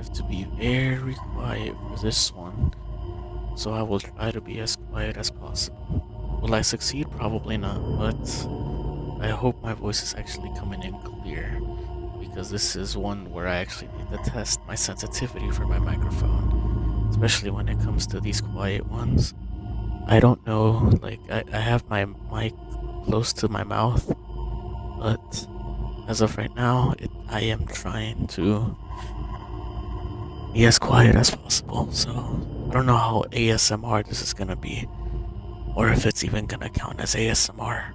have to be very quiet for this one, so I will try to be as quiet as possible. Will I succeed? Probably not, but I hope my voice is actually coming in clear, because this is one where I actually need to test my sensitivity for my microphone, especially when it comes to these quiet ones. I don't know, like, I have my mic close to my mouth, but as of right now, I am trying to be as quiet as possible. So I don't know how ASMR this is gonna be, or if it's even gonna count as ASMR.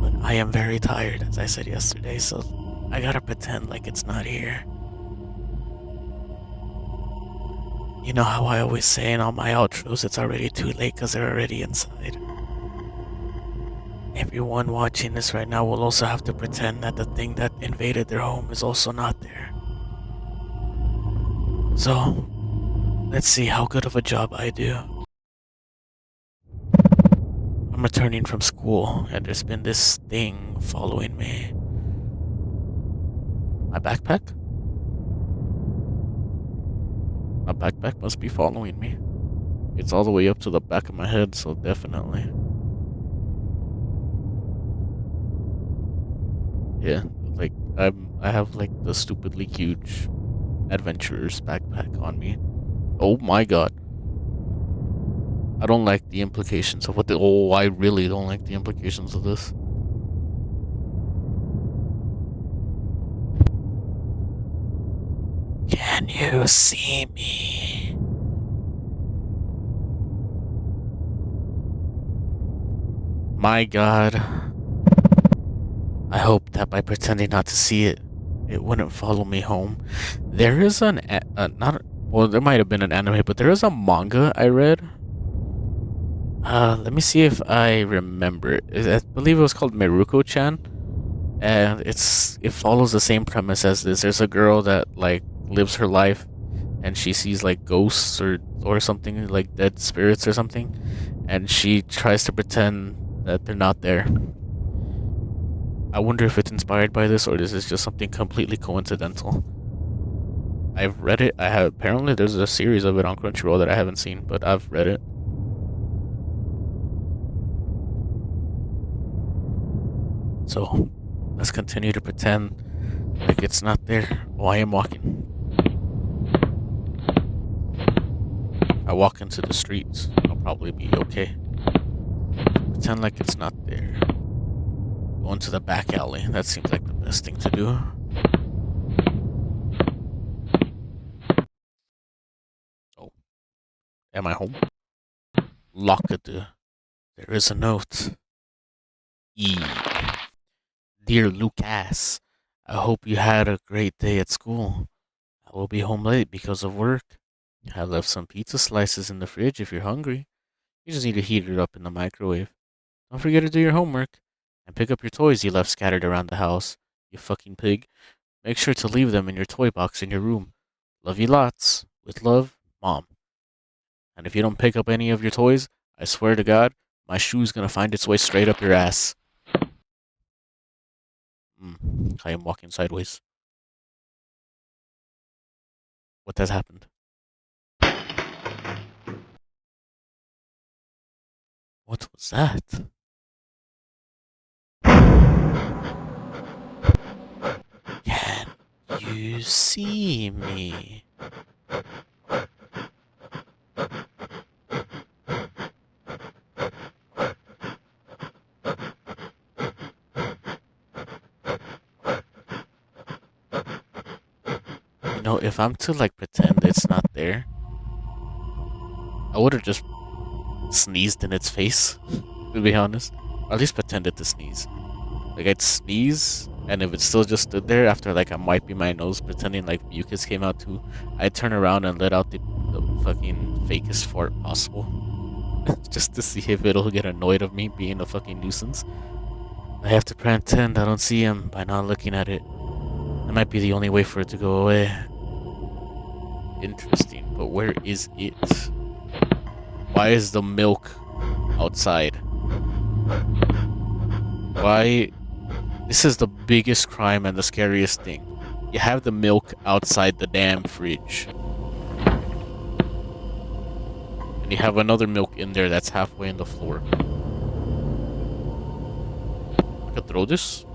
But I am very tired, as I said yesterday, so I gotta pretend like it's not here. You know how I always say in all my outros, it's already too late because they're already inside. Everyone watching this right now will also have to pretend that the thing that invaded their home is also not there. So, let's see how good of a job I do. I'm returning from school, and there's been this thing following me. My backpack? My backpack must be following me. It's all the way up to the back of my head, so definitely. Yeah, like I have like the stupidly huge adventurer's backpack on me. Oh my god. I don't like the implications of I really don't like the implications of this. Can you see me? My god. I hope that by pretending not to see it, it wouldn't follow me home. There is not, well, there might have been an anime, but there is a manga I read. Let me see if I remember. I believe it was called Meruko-chan, and it follows the same premise as this. There's a girl that like lives her life, and she sees like ghosts or something, like dead spirits or something, and she tries to pretend that they're not there. I wonder if it's inspired by this or this is just something completely coincidental. I've read it. I have apparently there's a series of it on Crunchyroll that I haven't seen, but I've read it. So let's continue to pretend like it's not there while I am walking. If I walk into the streets, I'll probably be okay. Pretend like it's not there. Go into the back alley. That seems like the best thing to do. Oh, am I home? Lock it. There is a note. E. Dear Lucas, I hope you had a great day at school. I will be home late because of work. I left some pizza slices in the fridge if you're hungry. You just need to heat it up in the microwave. Don't forget to do your homework. And pick up your toys you left scattered around the house. You fucking pig. Make sure to leave them in your toy box in your room. Love you lots. With love, Mom. And if you don't pick up any of your toys, I swear to God, my shoe's gonna find its way straight up your ass. I am walking sideways. What has happened? What was that? Can you see me? You know, if I'm to like pretend it's not there, I would have just sneezed in its face, to be honest. Or at least pretended to sneeze. Like I'd sneeze, and if it still just stood there after like I'm wiping my nose, pretending like mucus came out too, I'd turn around and let out the fucking fakest fart possible. Just to see if it'll get annoyed of me being a fucking nuisance. I have to pretend I don't see him by not looking at it. That might be the only way for it to go away. Interesting, but where is it? Why is the milk outside? Why? This is the biggest crime and the scariest thing. You have the milk outside the damn fridge. And you have another milk in there that's halfway in the floor. I could throw this.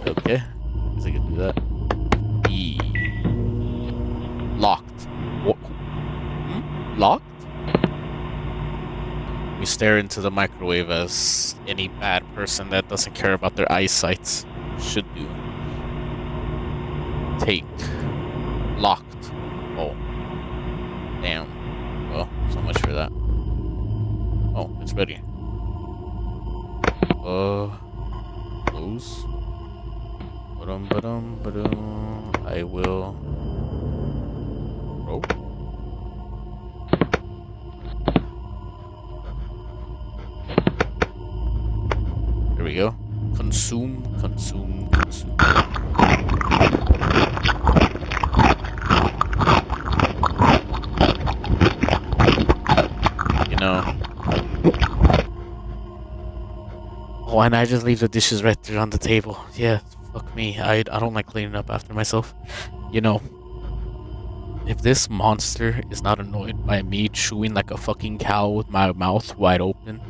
Okay. Guess I can do that. E. Locked. What? Locked? We stare into the microwave as any bad person that doesn't care about their eyesight should do. Take. Locked. Oh. Damn. Well, so much for that. Oh, it's ready. Close. Ba-dum. I will. Oh. There we go. Consume. You know. Oh, and I just leave the dishes right there on the table. Yeah, fuck me. I don't like cleaning up after myself. You know, if this monster is not annoyed by me chewing like a fucking cow with my mouth wide open,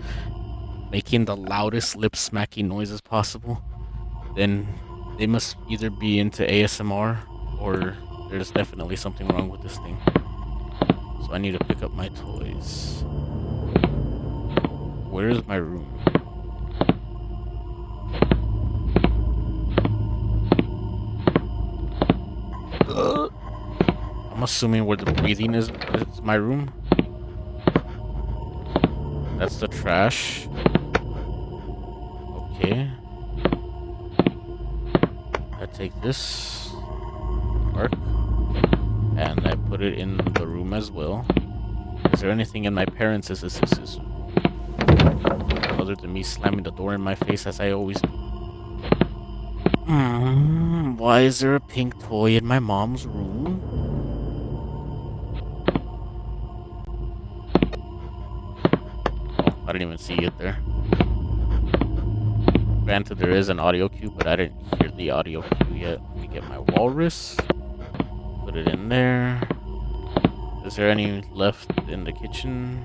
making the loudest lip smacking noises possible, then they must either be into ASMR or there's definitely something wrong with this thing. So I need to pick up my toys. Where is my room? I'm assuming where the breathing is my room. That's the trash. Okay. I take this mark and I put it in the room as well. Is there anything in my parents' other than me slamming the door in my face as I always do? Why is there a pink toy in my mom's room? Oh, I didn't even see it there. Granted, there is an audio cue, but I didn't hear the audio cue yet. Let me get my walrus. Put it in there. Is there any left in the kitchen?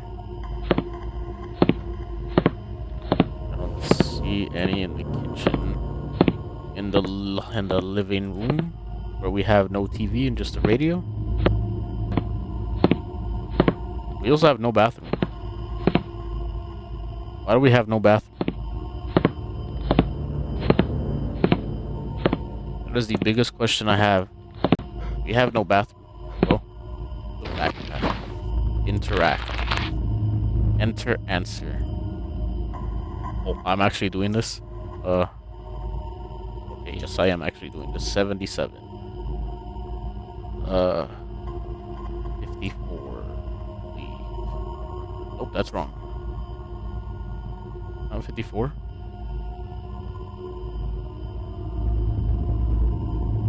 I don't see any in the kitchen. In the living room, where we have no TV and just a radio. We also have no bathroom. Why do we have no bathroom? That is the biggest question I have. We have no bathroom. Oh, go back. Interact. Enter answer. Oh, I'm actually doing this. Okay, yes, I am actually doing this. 77. 54. Leave. Oh, that's wrong. Not 54.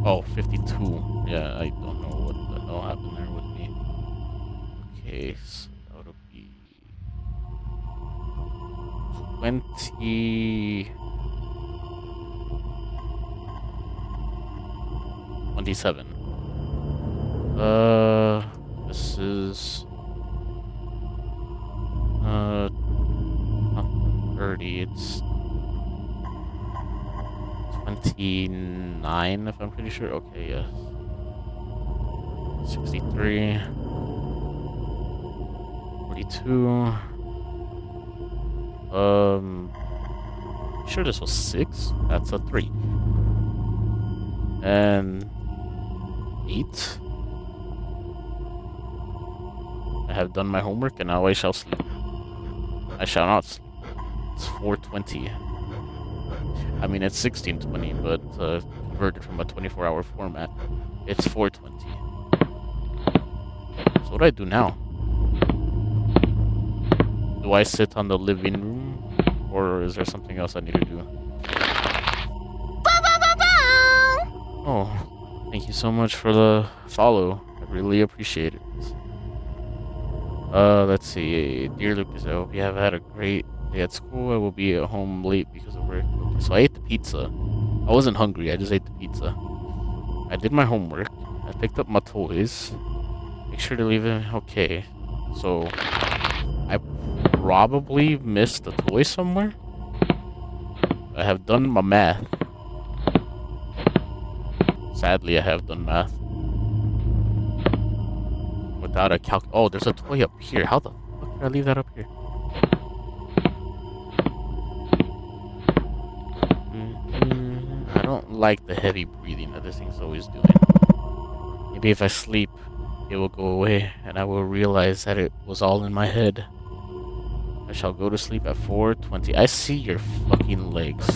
Oh, 52. Yeah, I don't know what the hell happened there with me. Okay, so that would be 27. This is not 30, it's 29 if I'm pretty sure. Okay, yes. 63. 42. Sure this was 6? That's a 3. And 8. I have done my homework and now I shall sleep. I shall not sleep. It's 4:20. I mean, it's 16:20, but converted from a 24-hour format, it's 4:20. So what do I do now? Do I sit on the living room, or is there something else I need to do? Oh, thank you so much for the follow. I really appreciate it. Let's see. Dear Lucas, I hope you have had a great day at school. I will be at home late because of work. Okay, so I ate the pizza. I wasn't hungry, I just ate the pizza. I did my homework. I picked up my toys. Make sure to leave it okay. So I probably missed a toy somewhere. I have done my math. Sadly, I have done math. Without a calc. Oh, there's a toy up here. How the fuck did I leave that up here? I don't like the heavy breathing that this thing's always doing. Maybe if I sleep, it will go away, and I will realize that it was all in my head. I shall go to sleep at 4:20. I see your fucking legs.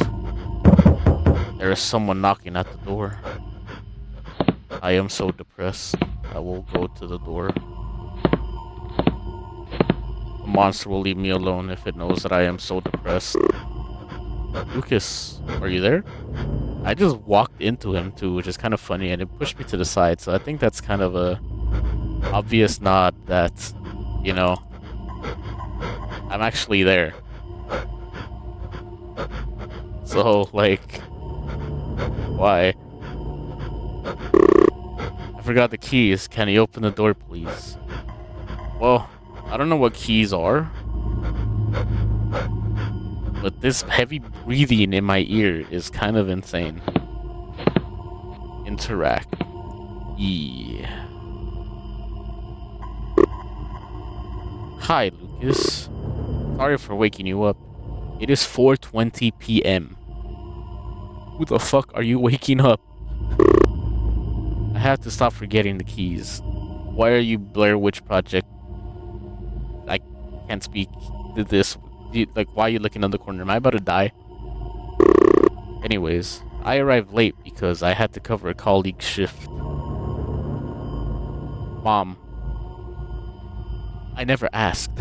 There is someone knocking at the door. I am so depressed. I will go to the door. The monster will leave me alone if it knows that I am so depressed. Lucas, are you there? I just walked into him too, which is kind of funny, and it pushed me to the side, so I think that's kind of a obvious nod that, you know, I'm actually there. So, like, why? I forgot the keys. Can you open the door, please? Well, I don't know what keys are, but this heavy breathing in my ear is kind of insane. Interact. Yeah. Hi, Lucas. Sorry for waking you up. It is 4:20 p.m. Who the fuck are you waking up? I have to stop forgetting the keys. Why are you Blair Witch Project? I can't speak to this. Like, why are you looking on the corner? Am I about to die? Anyways, I arrived late because I had to cover a colleague's shift. Mom, I never asked.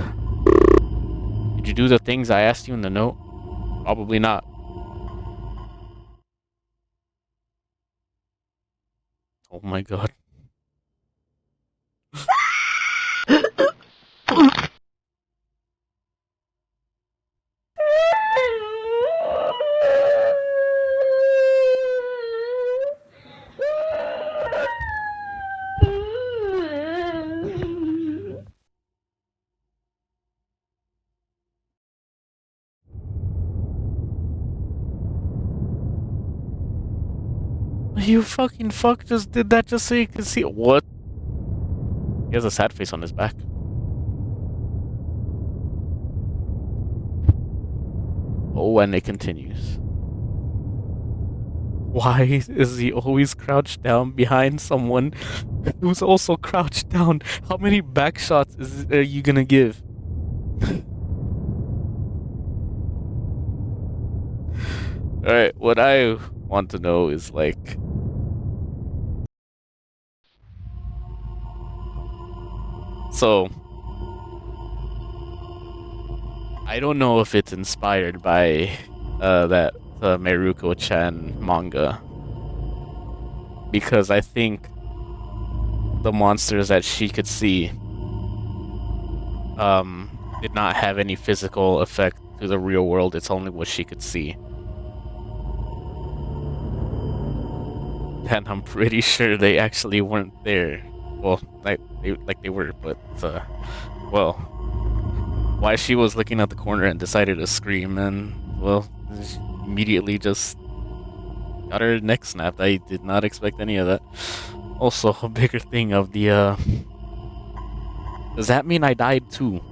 Did you do the things I asked you in the note? Probably not. Oh my god. You fucking fuck just did that just so you could see what? He has a sad face on his back. Oh, and it continues. Why is he always crouched down behind someone who's also crouched down? How many back shots are you gonna give? Alright, what I want to know is like, so I don't know if it's inspired by that Meruko-chan manga, because I think the monsters that she could see did not have any physical effect to the real world. It's only what she could see. And I'm pretty sure they actually weren't there. Well, they were, but well, why she was looking at the corner and decided to scream, and well, immediately just got her neck snapped. I did not expect any of that. Also, a bigger thing of the does that mean I died too?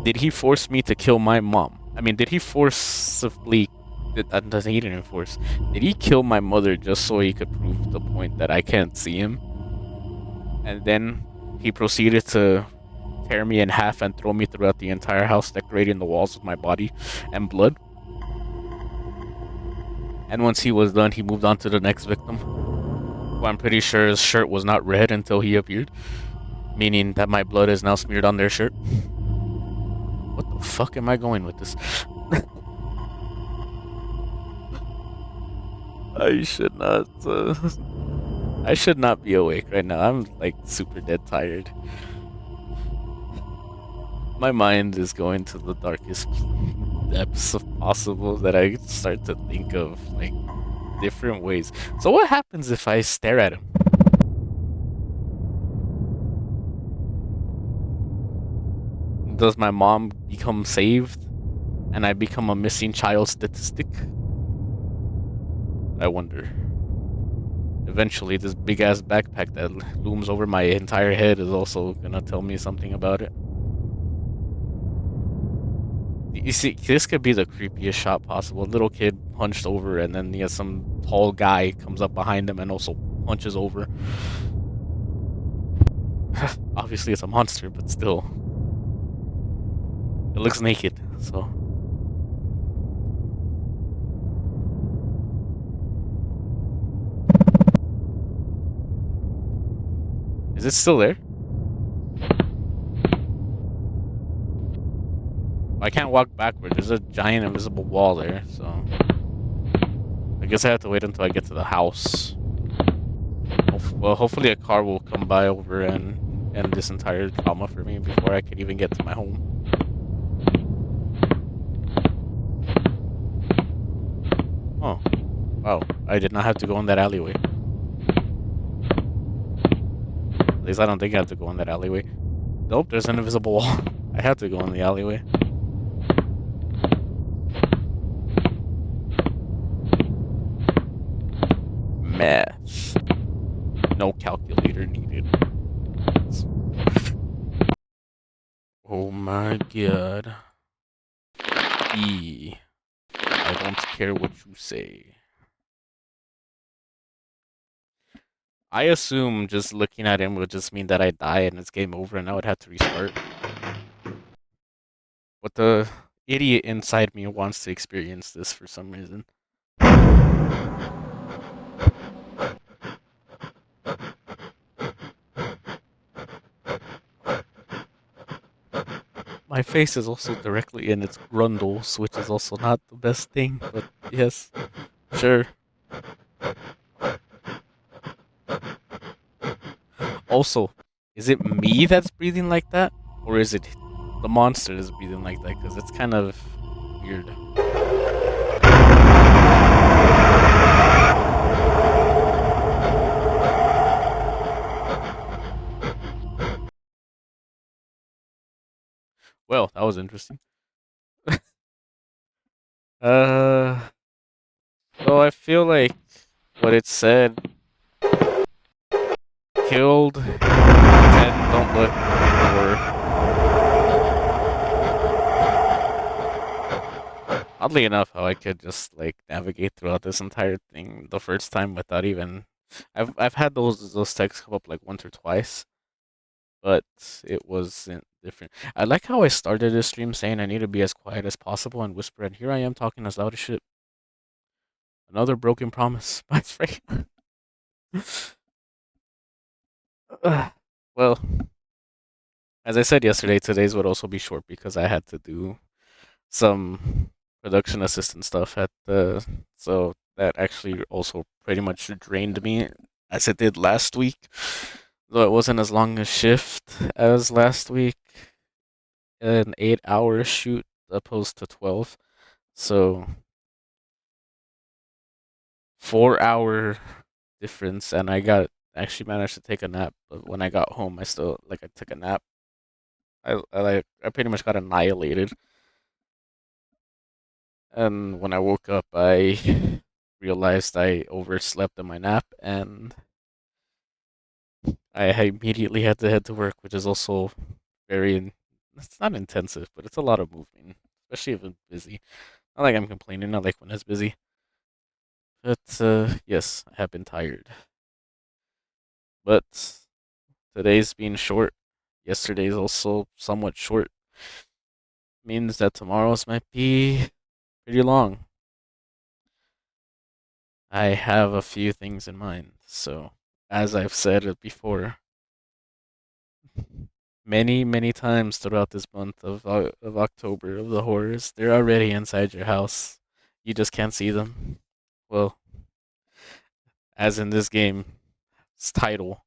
Did he force me to kill my mom? I mean, did he forcibly? He didn't force. Did he kill my mother just so he could prove the point that I can't see him? And then he proceeded to tear me in half and throw me throughout the entire house, decorating the walls with my body and blood. And once he was done, he moved on to the next victim, who I'm pretty sure his shirt was not red until he appeared, meaning that my blood is now smeared on their shirt. What the fuck am I going with this? I should not. I should not be awake right now. I'm like super dead tired. My mind is going to the depths of possible that I start to think of like different ways. So what happens if I stare at him? Does my mom become saved and I become a missing child statistic? I wonder. Eventually, this big ass backpack that looms over my entire head is also gonna tell me something about it. You see, this could be the creepiest shot possible. A little kid punched over, and then some tall guy comes up behind him and also punches over. Obviously, it's a monster, but still. It looks naked, so. Is it still there? I can't walk backward. There's a giant invisible wall there, so. I guess I have to wait until I get to the house. Well, hopefully a car will come by over and end this entire trauma for me before I could even get to my home. Oh, wow. I did not have to go in that alleyway. At least I don't think I have to go in that alleyway. Nope, there's an invisible wall. I had to go in the alleyway. Math. No calculator needed. Oh my god. E. I don't care what you say. I assume just looking at him would just mean that I die and it's game over and I would have to restart. But the idiot inside me wants to experience this for some reason. My face is also directly in its grundles, which is also not the best thing, but yes, sure. Also, is it me that's breathing like that? Or is it the monster that's breathing like that? Because it's kind of weird. Well, that was interesting. uh, so I feel like what it said killed, and don't look, or oddly enough, how I could just like navigate throughout this entire thing the first time without even. I've had those texts come up like once or twice, but it wasn't different. I like how I started this stream saying I need to be as quiet as possible and whisper, and here I am talking as loud as shit. Another broken promise by Frey. Well, as I said yesterday, today's would also be short because I had to do some production assistant stuff at the so that actually also pretty much drained me as it did last week. Though it wasn't as long a shift as last week, an 8 hour shoot opposed to 12. So 4 hour difference, and I got actually managed to take a nap. But when I got home, I still I took a nap. I pretty much got annihilated. And when I woke up, I realized I overslept in my nap, and I immediately had to head to work, which is also very. It's not intensive, but it's a lot of moving, especially if it's busy. Not like I'm complaining. Not like when it's busy. But yes, I have been tired. But today's being short. Yesterday's also somewhat short. Means that tomorrow's might be pretty long. I have a few things in mind. So, as I've said it before, many times throughout this month of October of the horrors, they're already inside your house. You just can't see them. Well, as in this game's title.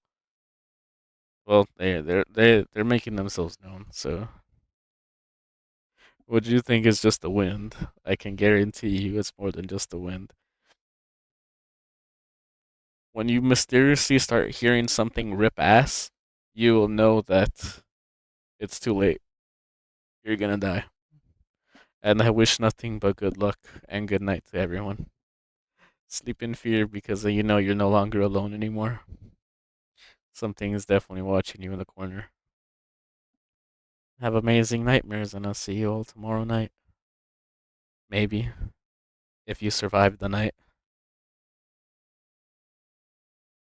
Well, they're making themselves known. So What do you think is just the wind? I can guarantee you it's more than just the wind. When you mysteriously start hearing something rip ass, you will know that it's too late. You're gonna die. And I wish nothing but good luck and good night to everyone. Sleep in fear because you know you're no longer alone anymore. Something is definitely watching you in the corner. Have amazing nightmares, and I'll see you all tomorrow night. Maybe, if you survive the night.